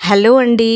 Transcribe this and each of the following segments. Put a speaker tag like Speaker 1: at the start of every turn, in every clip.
Speaker 1: Hello అండి.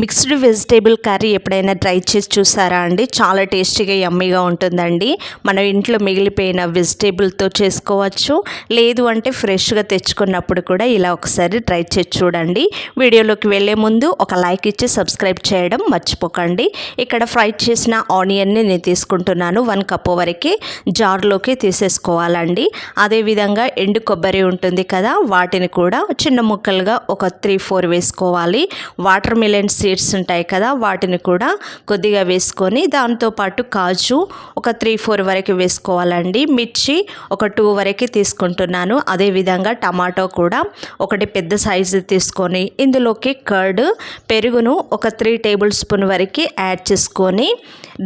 Speaker 1: Mixed vegetable curry ఎప్పుడైనా try చేసి చూసారా అండి? చాలా టేస్టీగా యమ్మీగా ఉంటుందండి. మనం ఇంట్లో మిగిలిపోయిన వెజిటేబుల్తో చేసుకోవచ్చు, లేదు అంటే ఫ్రెష్గా తెచ్చుకున్నప్పుడు కూడా ఇలా ఒకసారి ట్రై చేసి చూడండి. వీడియోలోకి వెళ్ళే ముందు ఒక లైక్ ఇచ్చి సబ్స్క్రైబ్ చేయడం మర్చిపోకండి. ఇక్కడ ఫ్రై చేసిన ఆనియన్ని నేను తీసుకుంటున్నాను. 1 కప్పు వరకు జార్లోకి తీసేసుకోవాలండి. అదేవిధంగా ఎండు కొబ్బరి ఉంటుంది కదా, వాటిని కూడా చిన్న ముక్కలుగా ఒక 3-4 వేసుకోవాలి. వాటర్ మిలన్ సీడ్స్ ఉంటాయి కదా, వాటిని కూడా కొద్దిగా వేసుకొని దాంతోపాటు కాజు ఒక 3-4 వరకు వేసుకోవాలండి. మిర్చి ఒక 2 వరకు తీసుకుంటున్నాను. అదేవిధంగా టమాటో కూడా ఒకటి పెద్ద సైజు తీసుకొని ఇందులోకి కర్డ్ పెరుగును ఒక 3 టేబుల్ స్పూన్ వరకు యాడ్ చేసుకొని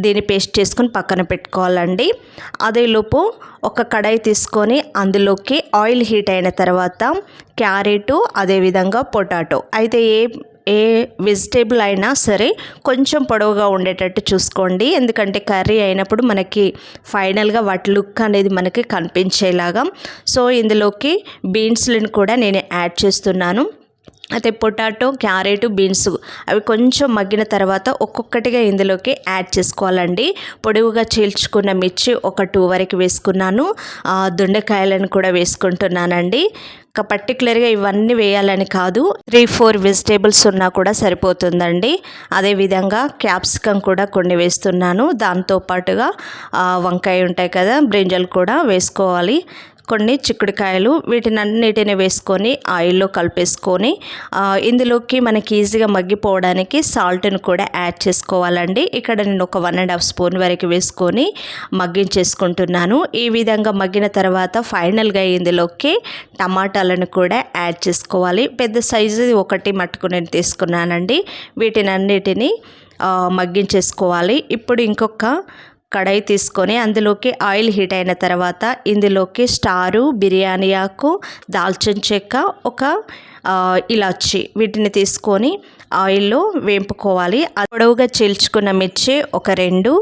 Speaker 1: దీన్ని పేస్ట్ చేసుకొని పక్కన పెట్టుకోవాలండి. అదేలోపు ఒక కడాయి తీసుకొని అందులోకి ఆయిల్ హీట్ అయిన తర్వాత క్యారెట్ అదేవిధంగా పొటాటో అయితే ఏ వెజిటేబుల్ అయినా సరే కొంచెం పొడవుగా ఉండేటట్టు చూసుకోండి. ఎందుకంటే కర్రీ అయినప్పుడు మనకి ఫైనల్గా వాటి లుక్ అనేది మనకి కనిపించేలాగా. సో ఇందులోకి బీన్స్లను కూడా నేను యాడ్ చేస్తున్నాను. అయితే పొటాటో, క్యారెట్, బీన్స్ అవి కొంచెం మగ్గిన తర్వాత ఒక్కొక్కటిగా ఇందులోకి యాడ్ చేసుకోవాలండి. పొడవుగా చీల్చుకున్న మిర్చి ఒక 2 వరకు వేసుకున్నాను. దొండకాయలను కూడా వేసుకుంటున్నానండి. పర్టికులర్గా ఇవన్నీ వేయాలని కాదు, 3-4 వెజిటేబుల్స్ ఉన్నా కూడా సరిపోతుందండి. అదేవిధంగా క్యాప్సికమ్ కూడా కొన్ని వేస్తున్నాను. దాంతోపాటుగా వంకాయ ఉంటాయి కదా, బ్రింజల్ కూడా వేసుకోవాలి. కొన్ని చిక్కుడుకాయలు, వీటినన్నిటిని వేసుకొని ఆయిల్లో కలిపేసుకొని ఇందులోకి మనకి ఈజీగా మగ్గిపోవడానికి సాల్ట్ని కూడా యాడ్ చేసుకోవాలండి. ఇక్కడ నేను ఒక 1.5 స్పూన్ వరకు వేసుకొని మగ్గించేసుకుంటున్నాను. ఈ విధంగా మగ్గిన తర్వాత ఫైనల్గా ఇందులోకి టమాటాలను కూడా యాడ్ చేసుకోవాలి. పెద్ద సైజు ఒకటి మట్టుకు నేను తీసుకున్నానండి. వీటినన్నిటిని మగ్గించేసుకోవాలి. ఇప్పుడు ఇంకొక కడాయి తీసుకొని అందులోకి ఆయిల్ హీట్ అయిన తర్వాత ఇందులోకి స్టారు, బిర్యానీ ఆకు, దాల్చిన చెక్క, ఒక ఇలాచి వీటిని తీసుకొని ఆయిల్లో వేంపుకోవాలి. పొడవుగా చీల్చుకున్న మిర్చి ఒక 2,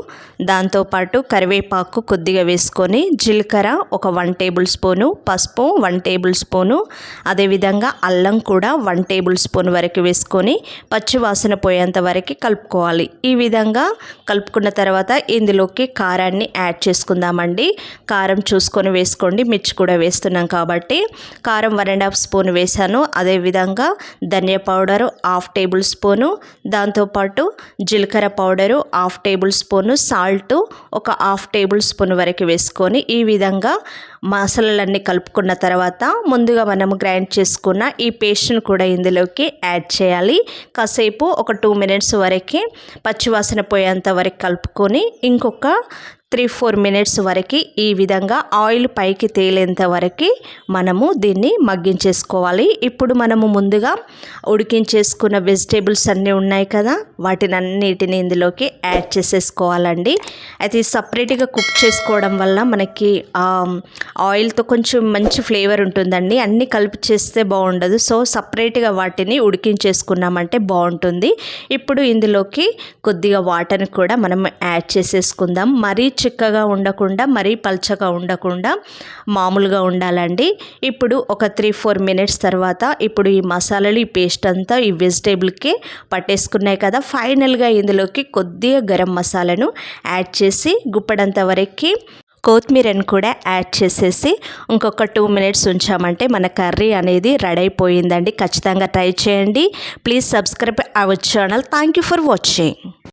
Speaker 1: దాంతోపాటు కరివేపాకు కొద్దిగా వేసుకొని జీలకర్ర ఒక 1 టేబుల్ స్పూను, పసుపు 1 టేబుల్ స్పూను, అదేవిధంగా అల్లం కూడా 1 టేబుల్ స్పూన్ వరకు వేసుకొని పచ్చి వాసన పోయేంత వరకు కలుపుకోవాలి. ఈ విధంగా కలుపుకున్న తర్వాత ఇందులోకి కారాన్ని యాడ్ చేసుకుందామండి. కారం చూసుకొని వేసుకోండి, మిర్చి కూడా వేస్తున్నాం కాబట్టి. కారం 1.5 స్పూన్ వేసాను. అదేవిధంగా ధనియా పౌడరు 1/2 టేబుల్ స్పూను, దాంతోపాటు జీలకర్ర పౌడరు 1/2 టేబుల్ స్పూను, సాల్ట్ ఒక 1/2 టేబుల్ స్పూన్ వరకు వేసుకొని ఈ విధంగా మసాలాలన్నీ కలుపుకున్న తర్వాత ముందుగా మనము గ్రైండ్ చేసుకున్న ఈ పేస్ట్ను కూడా ఇందులోకి యాడ్ చేయాలి. కాసేపు ఒక 2 మినిట్స్ వరకు పచ్చివాసన పోయేంత వరకు కలుపుకొని ఇంకొక 3-4 మినిట్స్ వరకు ఈ విధంగా ఆయిల్ పైకి తేలేంత వరకు మనము దీన్ని మగ్గించేసుకోవాలి. ఇప్పుడు మనము ముందుగా ఉడికించేసుకున్న వెజిటేబుల్స్ అన్నీ ఉన్నాయి కదా, వాటినన్నిటిని ఇందులోకి యాడ్ చేసేసుకోవాలండి. అయితే సపరేట్గా కుక్ చేసుకోవడం వల్ల మనకి ఆయిల్తో కొంచెం మంచి ఫ్లేవర్ ఉంటుందండి. అన్నీ కలిపి చేస్తే బాగుండదు. సో సపరేట్గా వాటిని ఉడికించేసుకున్నామంటే బాగుంటుంది. ఇప్పుడు ఇందులోకి కొద్దిగా వాటర్ని కూడా మనం యాడ్ చేసేసుకుందాం. మరీ చిక్కగా ఉండకుండా మరీ పల్చగా ఉండకుండా మామూలుగా ఉండాలండి. ఇప్పుడు ఒక 3-4 మినిట్స్ తర్వాత ఇప్పుడు ఈ మసాలాలు, ఈ పేస్ట్ అంతా ఈ వెజిటేబుల్కి పట్టేసుకున్నాయి కదా, ఫైనల్గా ఇందులోకి కొద్దిగా గరం మసాలాను యాడ్ చేసి గుప్పడంత వరకు కొత్తిమీరను కూడా యాడ్ చేసేసి ఇంకొక 2 మినిట్స్ ఉంచామంటే మన కర్రీ అనేది రెడీ అయిపోయిందండి. ఖచ్చితంగా ట్రై చేయండి. Please subscribe our channel. Thank you for watching.